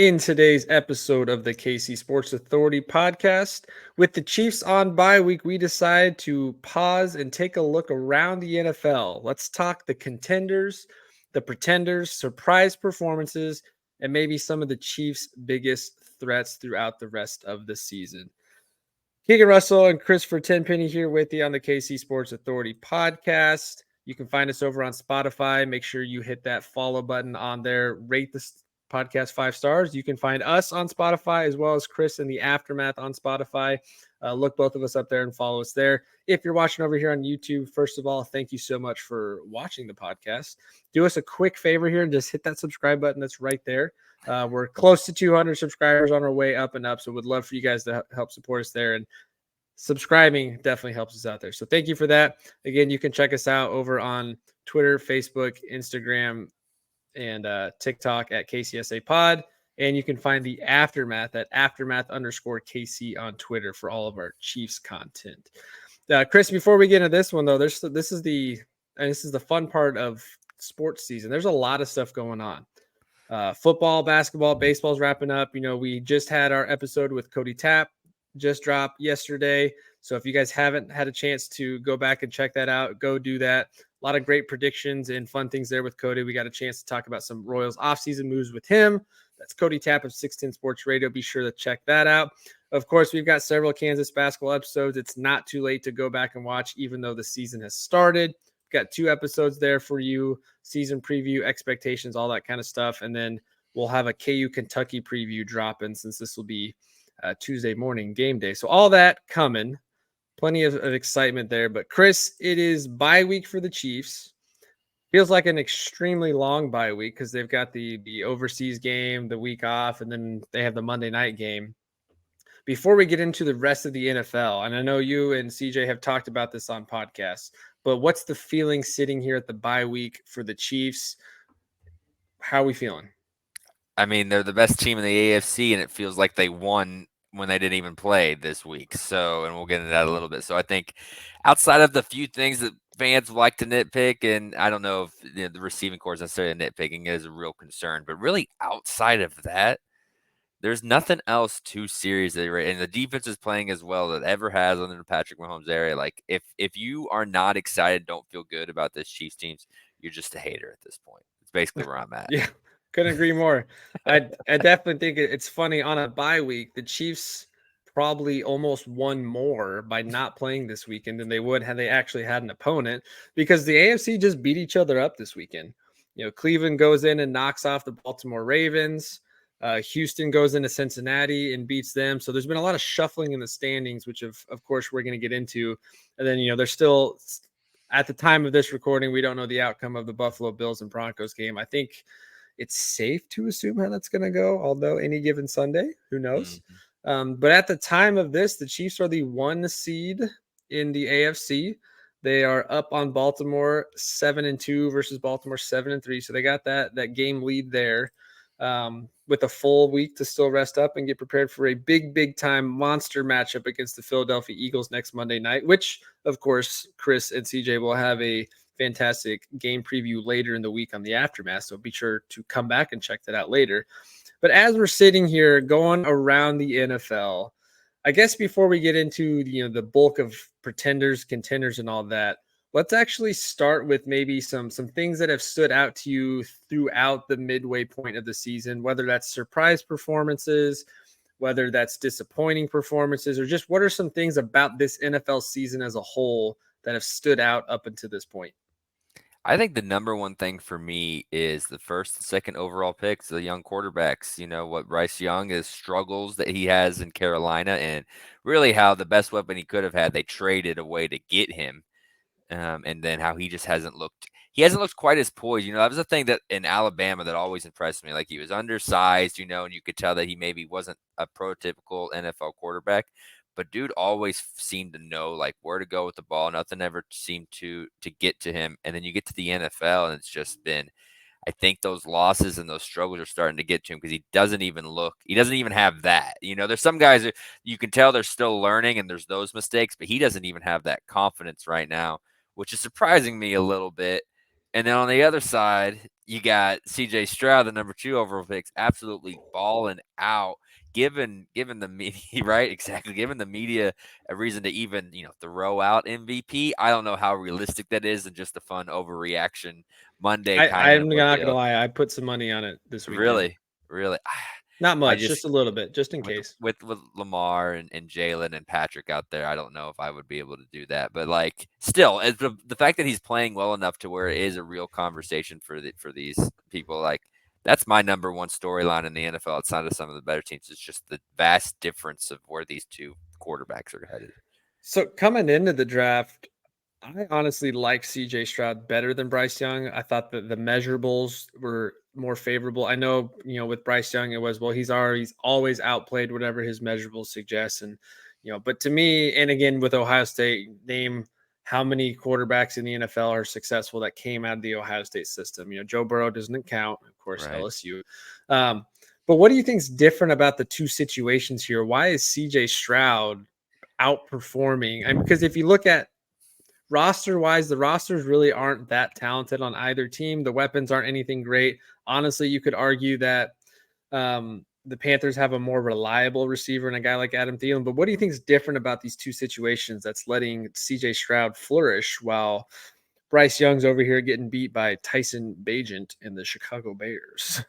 In today's episode of the KC Sports Authority podcast, with the Chiefs on bye week, we decide to pause and take a look around the NFL. Let's talk the contenders, the pretenders, surprise performances, and maybe some of the Chiefs' biggest threats throughout the rest of the season. Keegan Russell and Christopher Tenpenny here with you on the KC Sports Authority podcast. You can find us over on Spotify. Make sure you hit that follow button on there. Rate the podcast 5 stars. You can find us on Spotify as well as Chris in the Aftermath on Spotify. Look both of us up there and follow us there. If you're watching over here on YouTube, first of all, thank you so much for watching the podcast. Do us a quick favor here and just hit that subscribe button that's right there. We're close to 200 subscribers on our way up and up, so would love for you guys to help support us there. And subscribing definitely helps us out there. So thank you for that. Again, you can check us out over on Twitter, Facebook, Instagram, and TikTok at KCSA Pod. And you can find the Aftermath at Aftermath_KC on Twitter for all of our Chiefs content. Chris, before we get into this one, though, this is the fun part of sports season. There's a lot of stuff going on. Football, basketball, baseball's wrapping up. We just had our episode with Cody Tapp, just dropped yesterday. So if you guys haven't had a chance to go back and check that out, go do that. A lot of great predictions and fun things there with Cody. We got a chance to talk about some Royals offseason moves with him. That's Cody Tapp of 610 Sports Radio. Be sure to check that out. Of course, we've got several Kansas basketball episodes. It's not too late to go back and watch, even though the season has started. Got 2 episodes there for you, season preview, expectations, all that kind of stuff. And then we'll have a KU Kentucky preview dropping since this will be Tuesday morning game day. So all that coming, plenty of excitement there. But Chris, it is bye week for the Chiefs. Feels like an extremely long bye week because they've got the overseas game, the week off, and then they have the Monday night game. Before we get into the rest of the NFL, and I know you and CJ have talked about this on podcasts, but what's the feeling sitting here at the bye week for the Chiefs? How are we feeling? I mean, they're the best team in the AFC, and it feels like they won when they didn't even play this week. So, and we'll get into that a little bit. So I think outside of the few things that fans like to nitpick, and I don't know if the receiving corps is necessarily nitpicking is a real concern, but really outside of that, there's nothing else too serious. And the defense is playing as well as it ever has under the Patrick Mahomes era. Like, if you are not excited, don't feel good about this Chiefs teams, you're just a hater at this point. It's basically where I'm at. Yeah, couldn't agree more. I definitely think it's funny on a bye week. The Chiefs probably almost won more by not playing this weekend than they would had they actually had an opponent, because the AFC just beat each other up this weekend. Cleveland goes in and knocks off the Baltimore Ravens. Houston goes into Cincinnati and beats them. So there's been a lot of shuffling in the standings, which of course we're going to get into. And then, there's still, at the time of this recording, we don't know the outcome of the Buffalo Bills and Broncos game. I think it's safe to assume how that's going to go, although any given Sunday, who knows? But at the time of this, the Chiefs are the 1 seed in the AFC. They are up on Baltimore 7-2 versus Baltimore 7-3. So they got that game lead there. With a full week to still rest up and get prepared for a big time monster matchup against the Philadelphia Eagles next Monday night, which, of course, Chris and CJ will have a fantastic game preview later in the week on the Aftermath. So be sure to come back and check that out later. But as we're sitting here going around the NFL, I guess before we get into the bulk of pretenders, contenders, and all that, let's actually start with maybe some things that have stood out to you throughout the midway point of the season, whether that's surprise performances, whether that's disappointing performances, or just what are some things about this NFL season as a whole that have stood out up until this point? I think the number one thing for me is the first and second overall picks, the young quarterbacks. What Bryce Young is, struggles that he has in Carolina, and really how the best weapon he could have had, they traded away to get him. And then how he just hasn't looked quite as poised. That was the thing that in Alabama that always impressed me. Like, he was undersized, and you could tell that he maybe wasn't a prototypical NFL quarterback. But dude always seemed to know like where to go with the ball. Nothing ever seemed to get to him. And then you get to the NFL, and it's just been, I think those losses and those struggles are starting to get to him because he doesn't even have that. There's some guys that you can tell they're still learning, and there's those mistakes, but he doesn't even have that confidence right now, which is surprising me a little bit. And then on the other side, you got CJ Stroud, the number 2 overall picks, absolutely balling out, given the media right, exactly, giving the media a reason to even, throw out MVP. I don't know how realistic that is and just a fun overreaction Monday kind I'm of not gonna ordeal. lie, I put some money on it this weekend. Really, really, Not I much, just just a little bit, just in with case. with Lamar and Jalen and Patrick out there, I don't know if I would be able to do that. But like, still, the fact that he's playing well enough to where it is a real conversation for these people, like that's my number one storyline in the NFL outside of some of the better teams. It's just the vast difference of where these two quarterbacks are headed. So coming into the draft, I honestly like CJ Stroud better than Bryce Young. I thought that the measurables were more favorable. I know, with Bryce Young, it was, well, he's always outplayed whatever his measurables suggest. And, but to me, and again, with Ohio State, name how many quarterbacks in the NFL are successful that came out of the Ohio State system. Joe Burrow doesn't count, of course, Right. LSU. But what do you think is different about the two situations here? Why is CJ Stroud outperforming? I mean, because if you look at roster wise, the rosters really aren't that talented on either team. The weapons aren't anything great. Honestly, you could argue that the Panthers have a more reliable receiver and a guy like Adam Thielen. But what do you think is different about these two situations that's letting CJ Stroud flourish while Bryce Young's over here getting beat by Tyson Bagent and the Chicago Bears?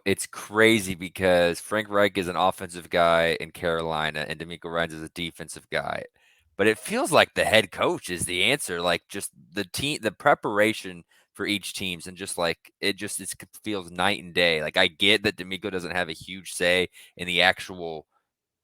It's crazy because Frank Reich is an offensive guy in Carolina and D'Amico Ryans is a defensive guy. But it feels like the head coach is the answer. Like just the preparation for each teams and just like it feels night and day. Like I get that D'Amico doesn't have a huge say in the actual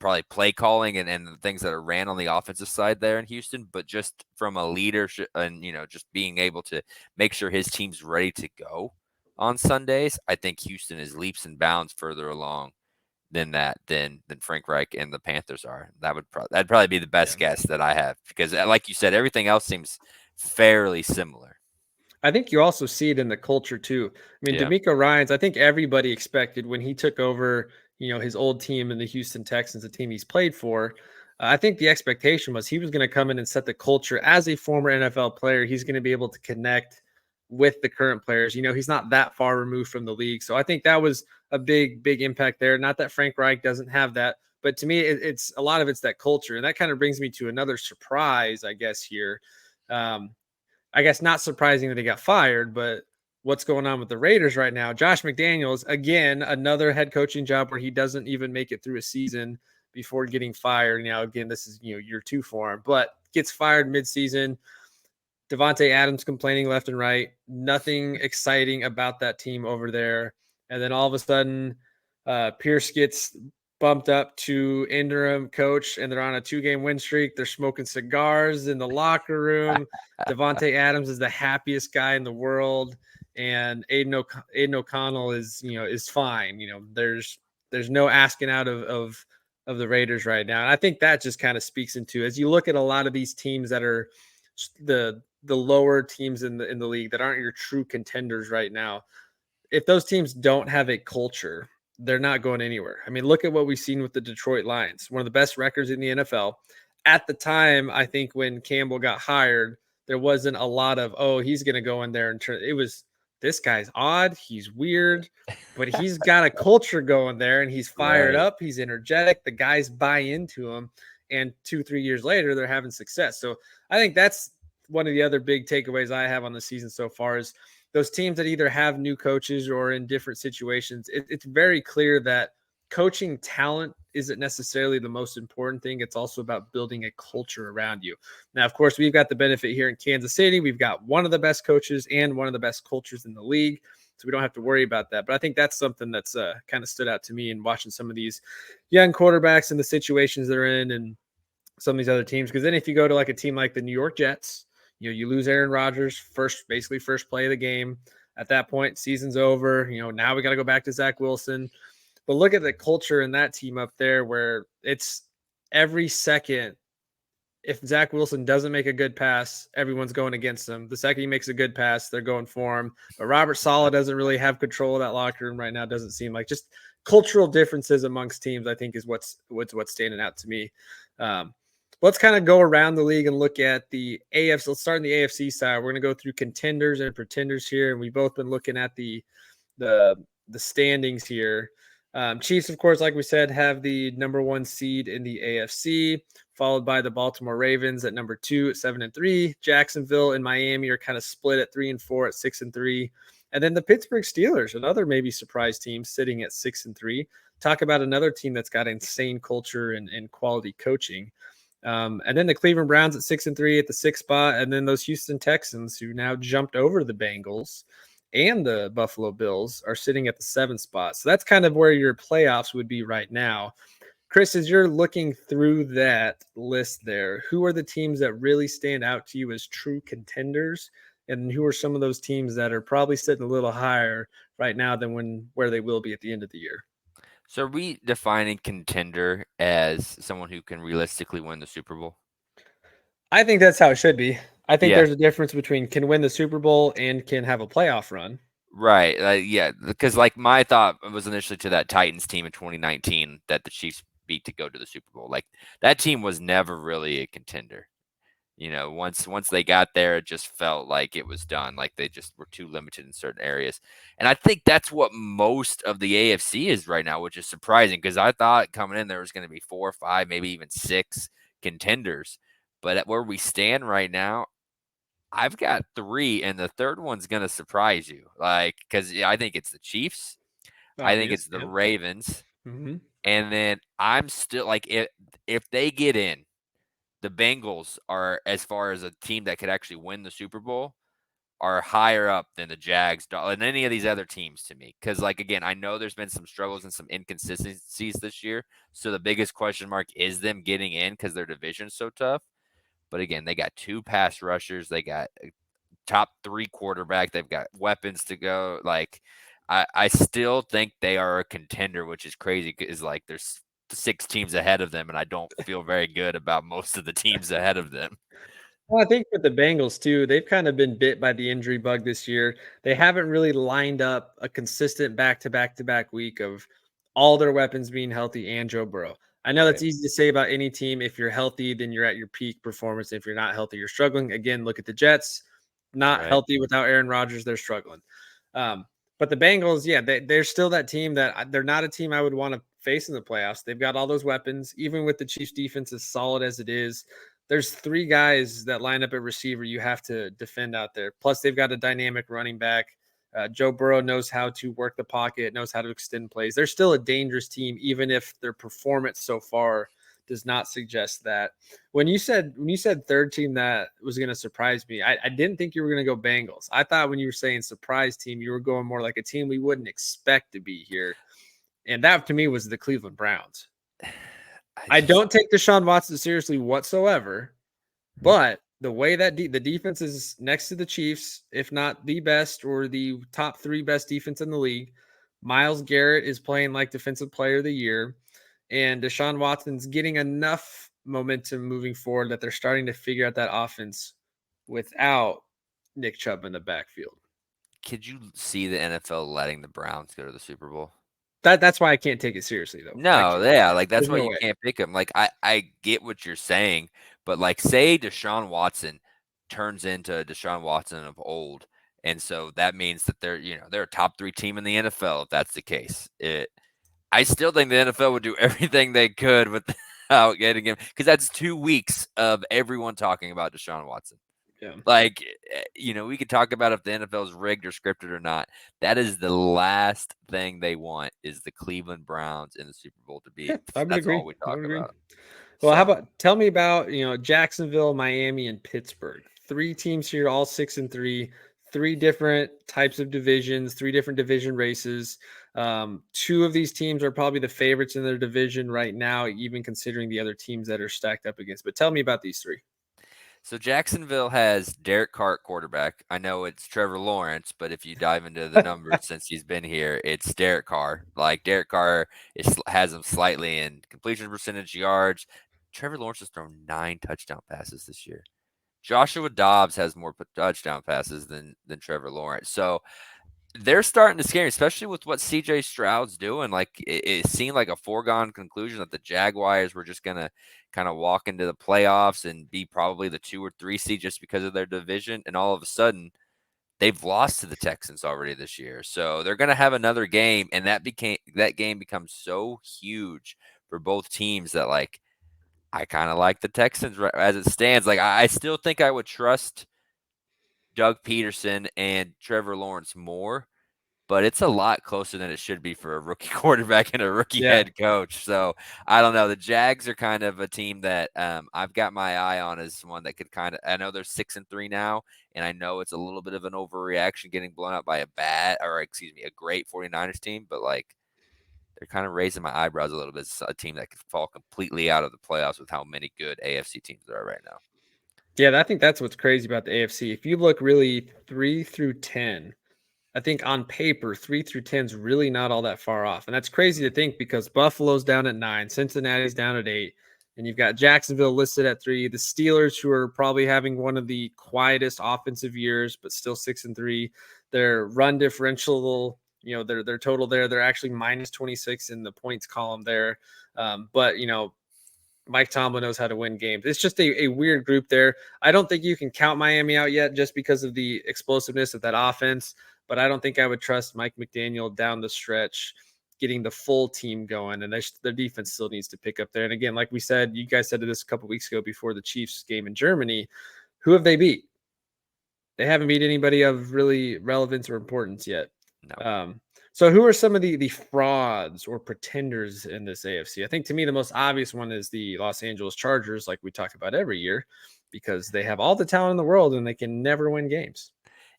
probably play calling and the things that are ran on the offensive side there in Houston, but just from a leadership and just being able to make sure his team's ready to go on Sundays, I think Houston is leaps and bounds further along than Frank Reich and the Panthers are. That'd probably be the Yeah. best guess that I have because, like you said, everything else seems fairly similar. I think you also see it in the culture too. I mean, Yeah, D'Amico Ryans, I think everybody expected when he took over, his old team in the Houston Texans, the team he's played for. I think the expectation was he was going to come in and set the culture as a former NFL player. He's going to be able to connect with the current players. He's not that far removed from the league. So I think that was a big, big impact there. Not that Frank Reich doesn't have that, but to me, it's a lot of it's that culture. And that kind of brings me to another surprise, I guess, here. Um, I guess not surprising that he got fired, but what's going on with the Raiders right now? Josh McDaniels, again, another head coaching job where he doesn't even make it through a season before getting fired. Now, again, this is year 2 for him, but gets fired midseason. Devontae Adams complaining left and right. Nothing exciting about that team over there. And then all of a sudden, Pierce gets bumped up to interim coach, and they're on a 2-game win streak. They're smoking cigars in the locker room. Devontae Adams is the happiest guy in the world, and Aiden O'Connell is fine. There's no asking out of the Raiders right now, and I think that just kind of speaks into, as you look at a lot of these teams that are the lower teams in the league that aren't your true contenders right now. If those teams don't have a culture, they're not going anywhere. I mean, look at what we've seen with the Detroit Lions, one of the best records in the NFL. At the time, I think when Campbell got hired, there wasn't a lot of, oh, he's going to go in there and turn. It was, this guy's odd, he's weird, but he's got a culture going there and he's fired right. up, he's energetic, the guys buy into him, and 2-3 years later they're having success. So I think that's one of the other big takeaways I have on the season so far is those teams that either have new coaches or in different situations. It's very clear that coaching talent isn't necessarily the most important thing. It's also about building a culture around you. Now, of course, we've got the benefit here in Kansas City. We've got one of the best coaches and one of the best cultures in the league. So we don't have to worry about that. But I think that's something that's kind of stood out to me in watching some of these young quarterbacks and the situations they're in and some of these other teams. Because then if you go to like a team like the New York Jets, you lose Aaron Rodgers basically first play of the game. At that point, season's over. Now we got to go back to Zach Wilson. But look at the culture in that team up there where it's every second. If Zach Wilson doesn't make a good pass, everyone's going against him. The second he makes a good pass, they're going for him. But Robert Saleh doesn't really have control of that locker room right now. Doesn't seem like, just cultural differences amongst teams, I think, is what's standing out to me. But Let's kind of go around the league and look at the AFC. Let's start in the AFC side. We're going to go through contenders and pretenders here, and we've both been looking at the the standings here. Chiefs, of course, like we said, have the number one seed in the AFC, followed by the Baltimore Ravens at number two at 7-3. Jacksonville and Miami are kind of split at 3-4 at 6-3. And then the Pittsburgh Steelers, another maybe surprise team, sitting at 6-3. Talk about another team that's got insane culture and quality coaching. And then the Cleveland Browns at 6-3 at the sixth spot, and then those Houston Texans who now jumped over the Bengals and the Buffalo Bills are sitting at the seventh spot. So that's kind of where your playoffs would be right now. Chris, as you're looking through that list there, who are the teams that really stand out to you as true contenders? And who are some of those teams that are probably sitting a little higher right now than where they will be at the end of the year? So are we defining contender as someone who can realistically win the Super Bowl? I think that's how it should be. I think Yeah. there's a difference between can win the Super Bowl and can have a playoff run. Right. Yeah, because like my thought was initially to that Titans team in 2019 that the Chiefs beat to go to the Super Bowl. Like that team was never really a contender. Once they got there, it just felt like it was done. Like they just were too limited in certain areas. And I think that's what most of the AFC is right now, which is surprising because I thought coming in there was going to be 4 or 5, maybe even 6 contenders. But at where we stand right now, I've got 3, and the third one's gonna surprise you, like, because I think it's the Chiefs, I think Obvious. it's the Yep. Ravens, Mm-hmm. and then I'm still like, if they get in, the Bengals are, as far as a team that could actually win the Super Bowl, are higher up than the Jags, and any of these other teams to me. Because, like, again, I know there's been some struggles and some inconsistencies this year, so the biggest question mark is them getting in because their division's so tough. But again, they got 2 pass rushers, they got top 3 quarterback. They've got weapons to go. Like, I still think they are a contender, which is crazy. Is like there's 6 teams ahead of them, and I don't feel very good about most of the teams ahead of them. Well, I think with the Bengals too, they've kind of been bit by the injury bug this year. They haven't really lined up a consistent back-to-back week of all their weapons being healthy and Joe Burrow. I know that's Right. easy to say about any team. If you're healthy, then you're at your peak performance. If you're not healthy, you're struggling. Again, look at the Jets. Not Right. healthy without Aaron Rodgers, they're struggling. But the Bengals, yeah, they're still that team that they're not a team I would want to face in the playoffs. They've got all those weapons, even with the Chiefs defense as solid as it is. There's 3 guys that line up at receiver you have to defend out there. Plus, they've got a dynamic running back. Joe Burrow knows how to work the pocket, knows how to extend plays. They're still a dangerous team, even if their performance so far does not suggest that. When you said third team that was going to surprise me, I didn't think you were going to go Bengals. I thought when you were saying surprise team, you were going more like a team we wouldn't expect to be here, and that to me was the Cleveland Browns. I I just don't take Deshaun Watson seriously whatsoever, but the way that the defense is next to the Chiefs, if not the best or the top 3 best defense in the league, Myles Garrett is playing like defensive player of the year, and Deshaun Watson's getting enough momentum moving forward that they're starting to figure out that offense without Nick Chubb in the backfield. could you see the NFL letting the Browns go to the Super Bowl? That's why I can't take it seriously though. I No, can't. yeah, like that's There's why no you way. can't pick him. Like I get what you're saying, but like say Deshaun Watson turns into Deshaun Watson of old, and so that means that they're a top 3 team in the NFL if that's the case. I still think the NFL would do everything they could without getting him because that's 2 weeks of everyone talking about Deshaun Watson. Yeah. Like, we could talk about if the NFL is rigged or scripted or not. That is the last thing they want is the Cleveland Browns in the Super Bowl to be. Yeah, I would That's agree. all we I talk would agree. about. Well, how So, about tell me about Jacksonville, Miami, and Pittsburgh. 3 teams here, all 6-3. 3 different types of divisions, 3 different division races. 2 of these teams are probably the favorites in their division right now, even considering the other teams that are stacked up against. But tell me about these 3. so Jacksonville has Derek Carr at quarterback. I know it's Trevor Lawrence, but if you dive into the numbers since he's been here, it's Derek Carr. Like Derek Carr has him slightly in completion percentage, yards. Trevor Lawrence has thrown 9 touchdown passes this year. Joshua Dobbs has more touchdown passes than Trevor Lawrence. So they're starting to scare me, especially with what CJ Stroud's doing. Like it seemed like a foregone conclusion that the Jaguars were just gonna kind of walk into the playoffs and be probably the 2 or 3 seed just because of their division, and all of a sudden they've lost to the Texans already this year. So they're gonna have another game, and that game becomes so huge for both teams that like I kind of like the Texans as it stands. Like I still think I would trust Doug Peterson and Trevor Lawrence more, but it's a lot closer than it should be for a rookie quarterback and a rookie Yeah. head coach. So I don't know. The Jags are kind of a team that I've got my eye on as one that could kind of. I know they're 6-3 now, and I know it's a little bit of an overreaction getting blown out by a great 49ers team, but like they're kind of raising my eyebrows a little bit. It's a team that could fall completely out of the playoffs with how many good AFC teams there are right now. Yeah, I think that's what's crazy about the AFC. If you look really 3 through 10, I think on paper, 3 through 10 is really not all that far off. And that's crazy to think because Buffalo's down at 9, Cincinnati's down at 8, and you've got Jacksonville listed at 3. The Steelers, who are probably having one of the quietest offensive years, but still 6-3. Their run differential, their total there, they're actually minus 26 in the points column there. But Mike Tomlin knows how to win games. It's just a weird group there. I don't think you can count Miami out yet just because of the explosiveness of that offense, but I don't think I would trust Mike McDaniel down the stretch getting the full team going, and their defense still needs to pick up there. And again, like we said, you guys said this a couple weeks ago before the Chiefs game in Germany. Who have they beat? They haven't beat anybody of really relevance or importance yet. No. So who are some of the frauds or pretenders in this AFC? I think to me the most obvious one is the Los Angeles Chargers, like we talk about every year, because they have all the talent in the world and they can never win games.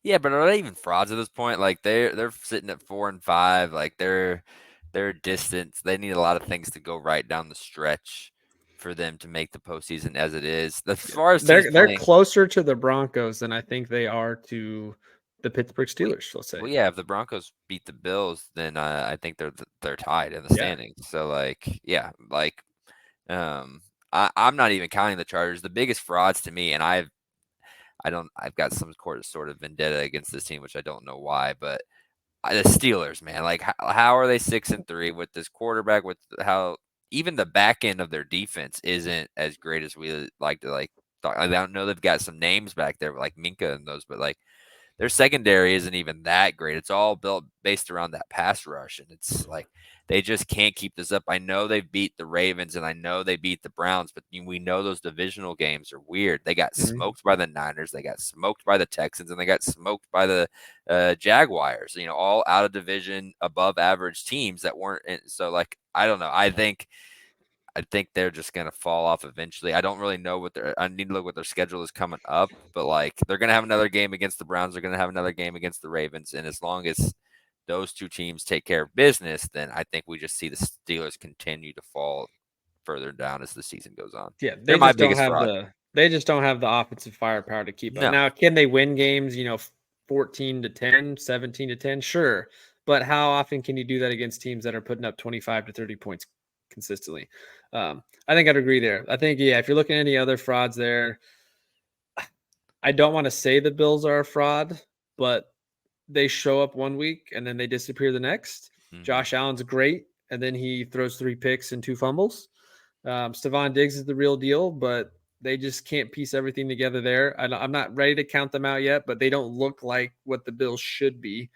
Yeah, but are they even frauds at this point? Like they're sitting at 4-5. Like they're distant. They need a lot of things to go right down the stretch for them to make the postseason as it is. As far as teams They're playing, closer to the Broncos than I think they are to the Pittsburgh we Steelers, let's say. well, yeah, if the Broncos beat the Bills, then I think they're tied in the Yeah. standings. So like, yeah, like I'm not even counting the Chargers. The biggest frauds to me, and I've got some sort of vendetta against this team, which I don't know why, but the Steelers, man, like how are they 6-3 with this quarterback? With how even the back end of their defense isn't as great as we like to like. I don't know they've got some names back there like Minka and those, but like their secondary isn't even that great. It's all built based around that pass rush, and it's like they just can't keep this up. I know they've beat the Ravens, and I know they beat the Browns, but we know those divisional games are weird. They got Mhm. smoked by the Niners, they got smoked by the Texans, and they got smoked by the Jaguars. All out of division, above average teams that weren't. So, like, I don't know. I think they're just gonna fall off eventually. I don't really know I need to look what their schedule is coming up, but like they're gonna have another game against the Browns. They're gonna have another game against the Ravens, and as long as those two teams take care of business, then I think we just see the Steelers continue to fall further down as the season goes on. Yeah, They're my biggest fraud. they just don't have the offensive firepower to keep up. No, Now, can they win games, 14-10, 17-10? Sure. But how often can you do that against teams that are putting up 25 to 30 points consistently? I think I'd agree there. I think, yeah, if you're looking at any other frauds there, I don't want to say the Bills are a fraud, but they show up one week and then they disappear the next. hmm Josh Allen's great, and then he throws 3 picks and 2 fumbles. Stephon Diggs is the real deal, but they just can't piece everything together there. I'm not ready to count them out yet, but they don't look like what the Bills should be.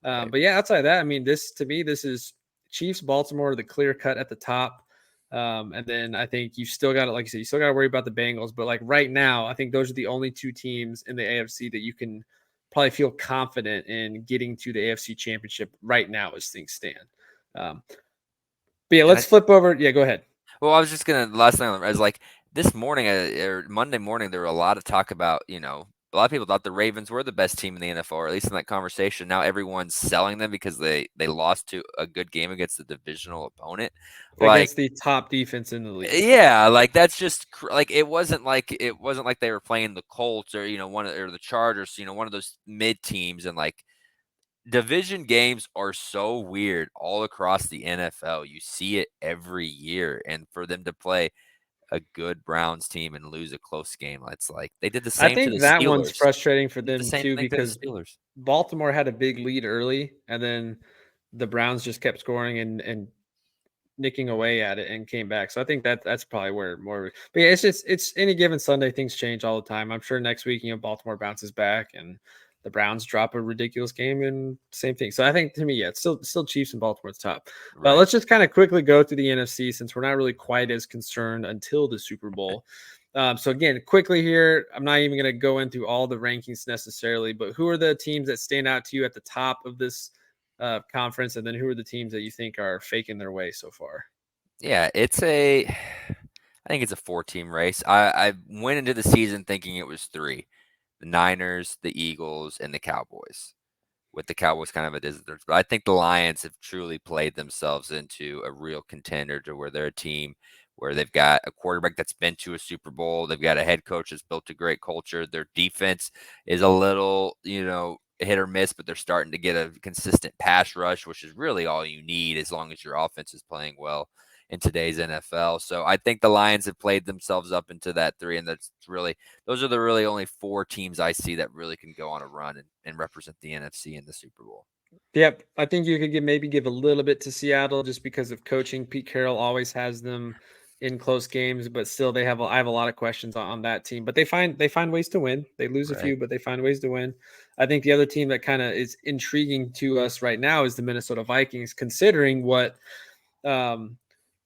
right. But yeah, outside of that, I mean, this is Chiefs, Baltimore, the clear cut at the top. And then I think you still got to, like you said, you still got to worry about the Bengals. But like right now, I think those are the only 2 teams in the AFC that you can probably feel confident in getting to the AFC Championship right now as things stand. Um, but yeah, And let's flip over. Yeah, go ahead. well, I was just gonna last thing I was like this morning or Monday morning there were a lot of talk about a lot of people thought the Ravens were the best team in the NFL, or at least in that conversation. Now everyone's selling them because they lost to a good game against the divisional opponent. Like, Against the top defense in the league. yeah, like that's just like it wasn't like they were playing the Colts or or the Chargers, one of those mid teams, and like division games are so weird all across the NFL. You see it every year, and for them to play a good Browns team and lose a close game, it's like they did the I same to think the that one's Steelers. frustrating for They did the them same too thing to the because Steelers. Baltimore had a big lead early, and then the Browns just kept scoring and nicking away at it and came back. So I think that's probably where more. But yeah, it's any given Sunday, things change all the time. I'm sure next week, Baltimore bounces back and the Browns drop a ridiculous game and same thing. So I think to me, yeah, it's still Chiefs and Baltimore's top. But Right. let's just kind of quickly go through the NFC since we're not really quite as concerned until the Super Bowl. So again, quickly here, I'm not even going to go into all the rankings necessarily, but who are the teams that stand out to you at the top of this conference, and then who are the teams that you think are faking their way so far? Yeah, I think it's a 4-team race. I went into the season thinking it was 3: the Niners, the Eagles, and the Cowboys, with the Cowboys kind of a distance. But I think the Lions have truly played themselves into a real contender to where they're a team where they've got a quarterback that's been to a Super Bowl. They've got a head coach that's built a great culture. Their defense is a little, hit or miss, but they're starting to get a consistent pass rush, which is really all you need as long as your offense is playing well in today's NFL. So I think the Lions have played themselves up into that 3, and those are the really only 4 teams I see that really can go on a run and represent the NFC in the Super Bowl. Yep, I think you could maybe give a little bit to Seattle just because of coaching. Pete Carroll always has them in close games, but still I have a lot of questions on that team. But they find ways to win. They lose a Right. few, but they find ways to win. I think the other team that kind of is intriguing to us right now is the Minnesota Vikings, considering what um,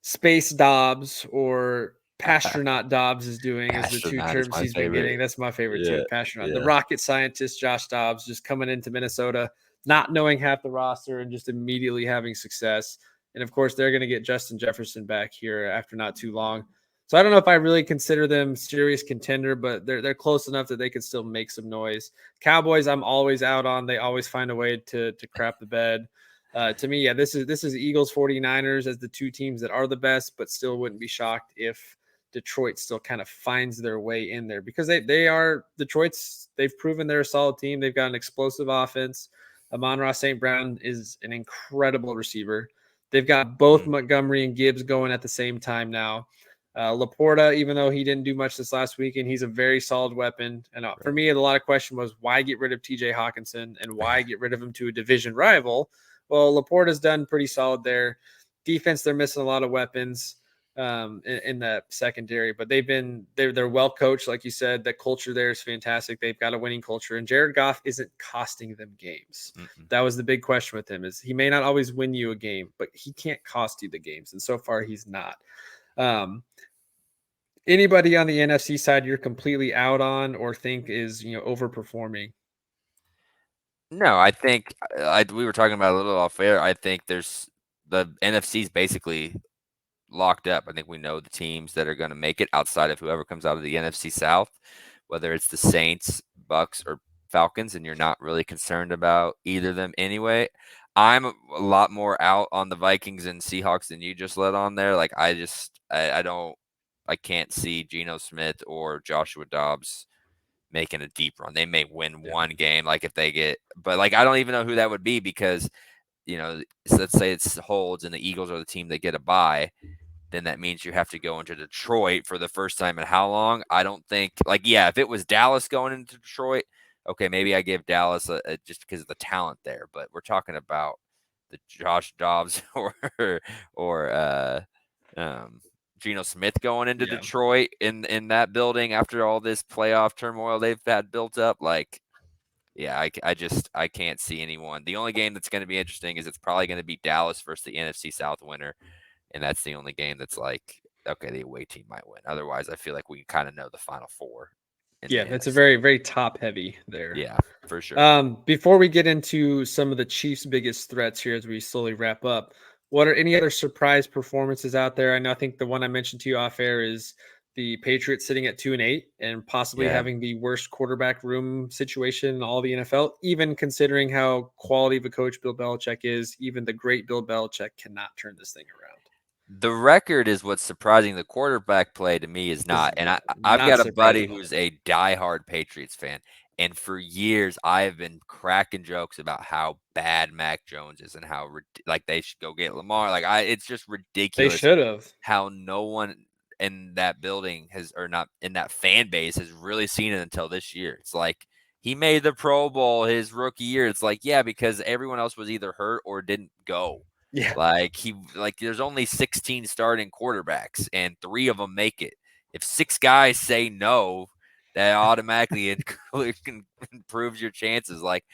Space Dobbs or Pastronaut Dobbs is doing as the two Astronaut is terms my he's been favorite. getting. That's my favorite Yeah, too. Pastronaut, the yeah. rocket scientist Josh Dobbs, just coming into Minnesota, not knowing half the roster and just immediately having success. And of course, they're going to get Justin Jefferson back here after not too long. So I don't know if I really consider them serious contender, but they're close enough that they could still make some noise. Cowboys, I'm always out on. They always find a way to crap the bed. To me, yeah, this is Eagles 49ers as the two teams that are the best, but still wouldn't be shocked if Detroit still kind of finds their way in there because they are Detroit's. They've proven they're a solid team. They've got an explosive offense. Amon-Ra St. Brown is an incredible receiver. They've got both Mm, Montgomery and Gibbs going at the same time now. Laporta, even though he didn't do much this last weekend, he's a very solid weapon. And for right. me, a lot of question was why get rid of TJ Hawkinson and why get rid of him to a division rival? Well, Laporta's done pretty solid there. Defense, they're missing a lot of weapons in that secondary, but they're well coached, like you said. The culture there is fantastic. They've got a winning culture, and Jared Goff isn't costing them games. Mm-mm. That was the big question with him: is he may not always win you a game, but he can't cost you the games, and so far he's not. Um, Anybody on the NFC side you're completely out on or think is overperforming? No, I think we were talking about a little off air. I think there's the NFC's basically locked up. I think we know the teams that are going to make it outside of whoever comes out of the NFC South, whether it's the Saints, Bucks, or Falcons, and you're not really concerned about either of them anyway. I'm a lot more out on the Vikings and Seahawks than you just let on there. Like I don't, I can't see Geno Smith or Joshua Dobbs making a deep run. They may win Yeah. one game, like if they get, but like I don't even know who that would be because so let's say it's holds and the Eagles are the team that get a bye, then that means you have to go into Detroit for the first time in how long? I don't think like yeah, if it was Dallas going into Detroit, okay, maybe I give Dallas just because of the talent there, but we're talking about the Josh Dobbs or um, Geno Smith going into Yeah. Detroit in that building after all this playoff turmoil they've had built up. Like, yeah, I can't see anyone. The only game that's going to be interesting is it's probably going to be Dallas versus the NFC South winner, and that's the only game that's like, okay, the away team might win. Otherwise, I feel like we kind of know the final four in the Yeah, that's a NFC. very, very top heavy there. Yeah, for sure. Before we get into some of the Chiefs' biggest threats here as we slowly wrap up, what are any other surprise performances out there? I think the one I mentioned to you off air is the Patriots sitting at 2-8 and possibly Yeah, having the worst quarterback room situation in all the NFL, even considering how quality of a coach Bill Belichick is. Even the great Bill Belichick cannot turn this thing around. the record is what's surprising. The quarterback play to me is not. Is And yeah, I've not got a surprised buddy at all. who's a diehard Patriots fan. And for years, I have been cracking jokes about how bad Mac Jones is and how like they should go get Lamar. It's just They ridiculous should have. how no one in that building has, or not in that fan base, has really seen it until this year. It's like He made the Pro Bowl his rookie year. It's like, yeah, because everyone else was either hurt or didn't go. Yeah. There's only 16 starting quarterbacks and 3 of them make it. If 6 guys say no, that automatically improves your chances. Like,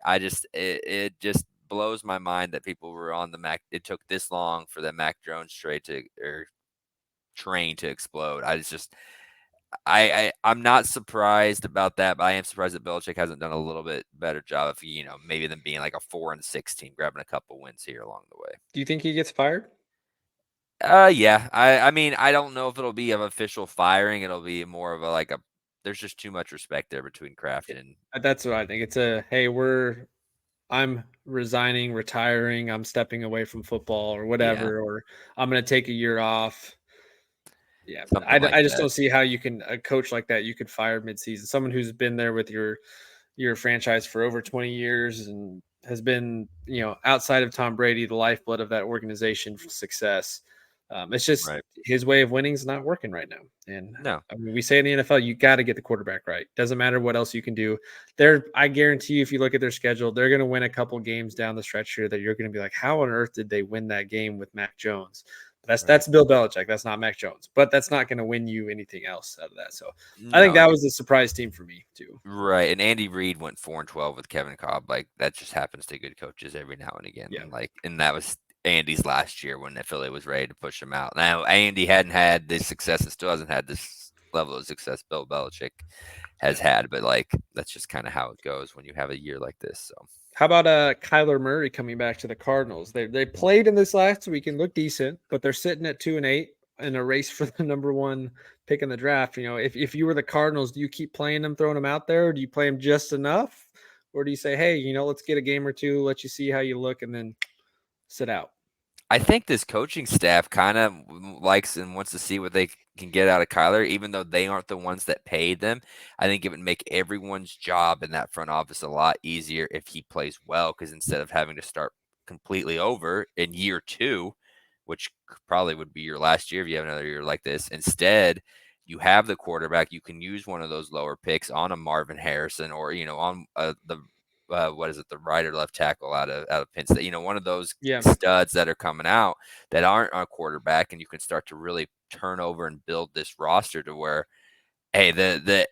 it just blows my mind that people were on the Mac. It took this long for the Mac Jones train to explode. I'm not surprised about that, but I am surprised that Belichick hasn't done a little bit better job of, maybe them being like a 4-6 team, grabbing a couple wins here along the way. Do you think he gets fired? Yeah. I mean, I don't know if it'll be an official firing. It'll be more of a there's just too much respect there between Kraft Yeah. and That's what I think. It's hey, I'm resigning, retiring, I'm stepping away from football or yeah, whatever, or I'm going to take a year off. Yeah, something like I just that. don't see how you can a coach like that you could fire midseason. Someone who's been there with your franchise for over 20 years and has been, outside of Tom Brady, the lifeblood of that organization for success. It's just Right. his way of winning is not working right now. And No. I mean, we say in the NFL, you got to get the quarterback right. Doesn't matter what else you can do. I guarantee you, if you look at their schedule, they're going to win a couple games down the stretch here that you're going to be like, how on earth did they win that game with Mac Jones? Right. That's Bill Belichick. That's not Mac Jones, but that's not going to win you anything else out of that. So I think No. that was a surprise team for me too. Right, and Andy Reid went 4-12 with Kevin Kolb. Like, that just happens to good coaches every now and again. Yeah. And that was Andy's last year when Philly was ready to push him out. Now, Andy hadn't had this success and still hasn't had this level of success Bill Belichick has Yeah. had, but that's just kind of how it goes when you have a year like this. So, How about Kyler Murray coming back to the Cardinals? They played in this last week and looked decent, but they're sitting at 2-8 in a race for the number one pick in the draft. If you were the Cardinals, do you keep playing them, throwing them out there, or do you play them just enough? Or do you say, hey, let's get a game or two, let you see how you look, and then sit out? I think this coaching staff kind of likes and wants to see what they can get out of Kyler, even though they aren't the ones that paid them. I think it would make everyone's job in that front office a lot easier if he plays well, because instead of having to start completely over in year 2, which probably would be your last year if you have another year like this, instead you have the quarterback. You can use one of those lower picks on a Marvin Harrison or on what is it, the right or left tackle out of Penn State. One of those Yeah. studs that are coming out that aren't a quarterback, and you can start to really turn over and build this roster to where, hey, the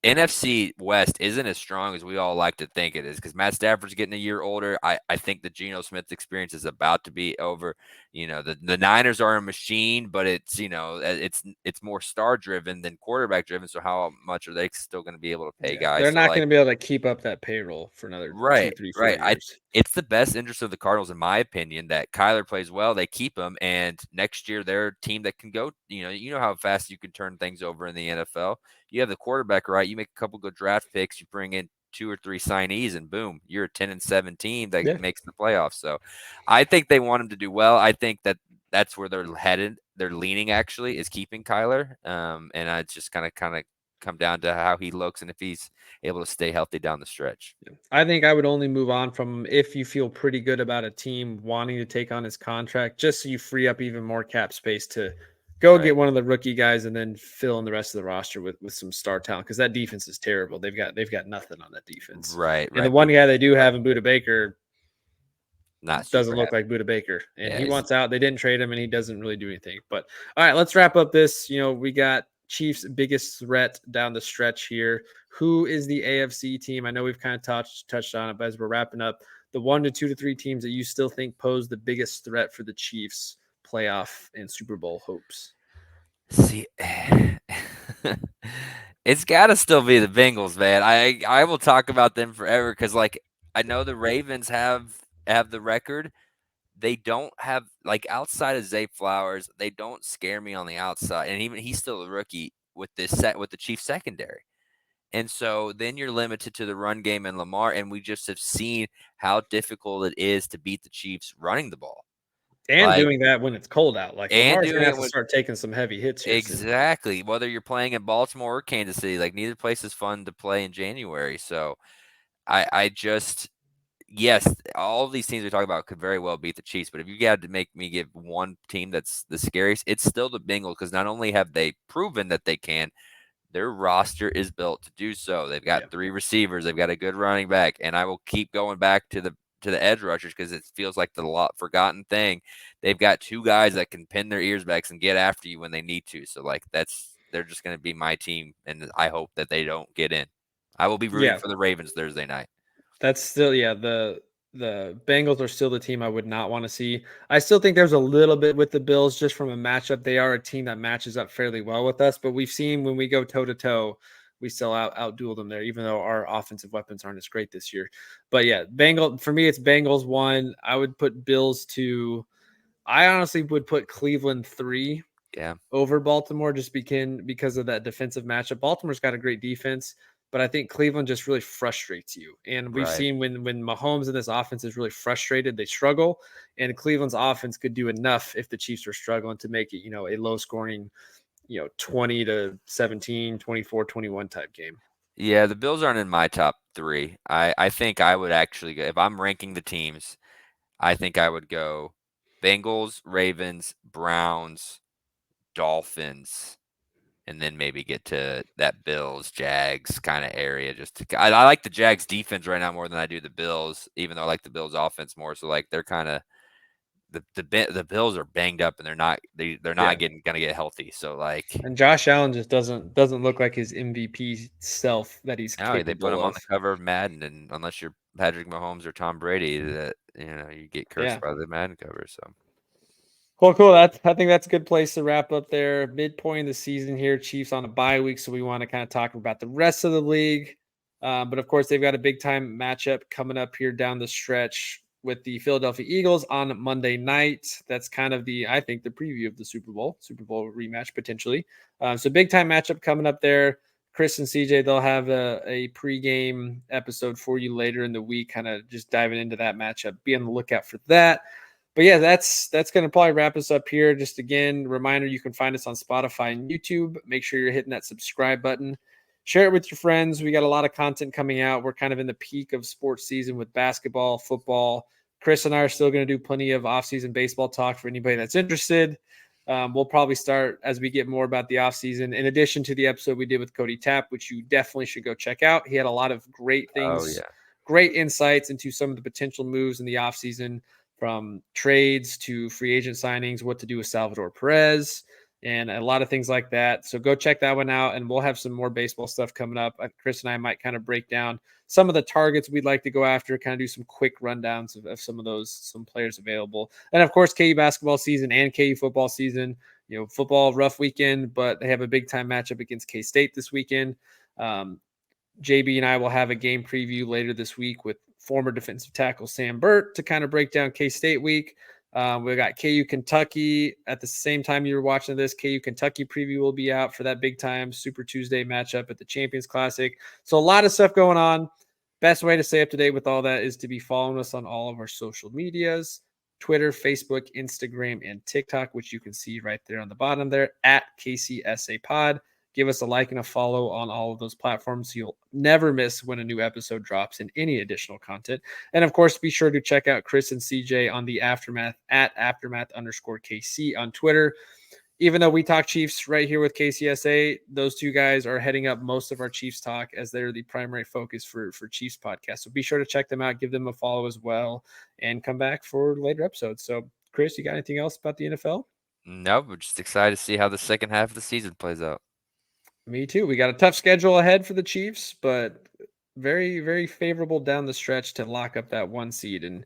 NFC West isn't as strong as we all like to think it is, because Matt Stafford's getting a year older. I think the Geno Smith experience is about to be over. The Niners are a machine, but it's more star driven than quarterback driven. So how much are they still going to be able to pay Yeah. guys? They're So not going to be able to keep up that payroll for another two, right, three, four right. years. It's the best interest of the Cardinals, in my opinion, that Kyler plays well. They keep him, and next year they're a team that can go. You know how fast you can turn things over in the NFL. You have the quarterback right. You make a couple good draft picks. You bring in 2 or 3 signees, and boom, you're a 10-7 team that Yeah. makes the playoffs. So, I think they want him to do well. I think that's where they're headed. They're leaning, actually, is keeping Kyler. And I just kind of come down to how he looks and if he's able to stay healthy down the stretch. I think I would only move on from him if you feel pretty good about a team wanting to take on his contract, just so you free up even more cap space to go Right. get one of the rookie guys and then fill in the rest of the roster with some star talent, because that defense is terrible. They've got nothing on that defense. Right, And the right. one guy they do have in Buda Baker Not doesn't super look happy. like Buda Baker, and Yeah, he wants out. They didn't trade him, and he doesn't really do anything. But all right, let's wrap up this. We got Chiefs' biggest threat down the stretch here. Who is the AFC team? I know we've kind of touched on it, but as we're wrapping up, the 1 to 2 to 3 teams that you still think pose the biggest threat for the Chiefs' playoff and Super Bowl hopes. see, it's got to still be the Bengals, man. I will talk about them forever because, I know the Ravens have the record. They don't have, outside of Zay Flowers, they don't scare me on the outside, and even he's still a rookie with with the Chiefs secondary. And so then you're limited to the run game and Lamar, and we just have seen how difficult it is to beat the Chiefs running the ball. And Like, doing that when it's cold out. Like and Lamar's going to doing have it to with start taking some heavy hits here soon. exactly, whether you're playing in Baltimore or Kansas City, neither place is fun to play in January. So I just yes, all of these teams we talk about could very well beat the Chiefs, but if you had to make me give one team that's the scariest, it's still the Bengals, because not only have they proven that they can, their roster is built to do so. They've got Yeah. 3 receivers, they've got a good running back, and I will keep going back to the edge rushers because it feels like the lot forgotten thing. They've got 2 guys that can pin their ears back and get after you when they need to. So like they're just going to be my team, and I hope that they don't get in. I will be rooting Yeah. for the Ravens Thursday night. That's still, yeah, the Bengals are still the team I would not want to see. I still think there's a little bit with the Bills just from a matchup. They are a team that matches up fairly well with us, but we've seen when we go toe to toe, we still outduel them there, even though our offensive weapons aren't as great this year. But yeah, for me, it's Bengals 1. I would put Bills 2. I honestly would put Cleveland 3 Yeah, over Baltimore just because of that defensive matchup. Baltimore's got a great defense, but I think Cleveland just really frustrates you. And we've right. seen when Mahomes and this offense is really frustrated, they struggle. And Cleveland's offense could do enough if the Chiefs are struggling to make it, a low scoring, 20 to 17, 24-21 type game. Yeah, the Bills aren't in my top 3. I think I would actually go if I'm ranking the teams, I think I would go Bengals, Ravens, Browns, Dolphins, and then maybe get to that Bills, Jags kind of area. I like the Jags defense right now more than I do the Bills, even though I like the Bills offense more. So like they're kind of the Bills are banged up and they're Yeah. not gonna get healthy. So like And Josh Allen just doesn't look like his MVP self that he's no, they put capable him on of. the cover of Madden, and unless you're Patrick Mahomes or Tom Brady, that you get cursed Yeah. by the Madden cover. So Well, cool. I think that's a good place to wrap up there. Midpoint of the season here. Chiefs on a bye week, so we want to kind of talk about the rest of the league. But of course, they've got a big time matchup coming up here down the stretch with the Philadelphia Eagles on Monday night. That's kind of I think, the preview of the Super Bowl rematch potentially. So big time matchup coming up there. Chris and CJ, they'll have a pregame episode for you later in the week, kind of just diving into that matchup. Be on the lookout for that. But yeah, that's going to probably wrap us up here. Just again, reminder, you can find us on Spotify and YouTube. Make sure you're hitting that subscribe button. Share it with your friends. We got a lot of content coming out. We're kind of in the peak of sports season with basketball, football. Chris and I are still going to do plenty of off-season baseball talk for anybody that's interested. We'll probably start as we get more about the offseason, in addition to the episode we did with Cody Tapp, which you definitely should go check out. He had a lot of great oh things, yeah. great insights into some of the potential moves in the offseason, from trades to free agent signings, what to do with Salvador Perez, and a lot of things like that. So go check that one out, and we'll have some more baseball stuff coming up. Chris and I might kind of break down some of the targets we'd like to go after, kind of do some quick rundowns of some players available. And of course, KU basketball season and KU football season. Football, rough weekend, but they have a big time matchup against K-State this weekend. JB and I will have a game preview later this week with former defensive tackle Sam Burt to kind of break down K-State week. We got KU Kentucky at the same time you're watching this. KU Kentucky preview will be out for that big time Super Tuesday matchup at the Champions Classic. So a lot of stuff going on. Best way to stay up to date with all that is to be following us on all of our social medias: Twitter, Facebook, Instagram, and TikTok, which you can see right there on the bottom there at KCSA Pod. Give us a like and a follow on all of those platforms so you'll never miss when a new episode drops and any additional content. And of course, be sure to check out Chris and CJ on the Aftermath at Aftermath_KC on Twitter. Even though we talk Chiefs right here with KCSA, those two guys are heading up most of our Chiefs talk as they're the primary focus for Chiefs podcast. So be sure to check them out, give them a follow as well, and come back for later episodes. So, Chris, you got anything else about the NFL? No, we're just excited to see how the second half of the season plays out. Me too. We got a tough schedule ahead for the Chiefs, but very, very favorable down the stretch to lock up that 1 seed and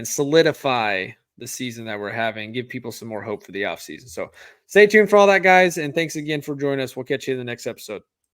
solidify the season that we're having, give people some more hope for the offseason. So stay tuned for all that, guys. And thanks again for joining us. We'll catch you in the next episode.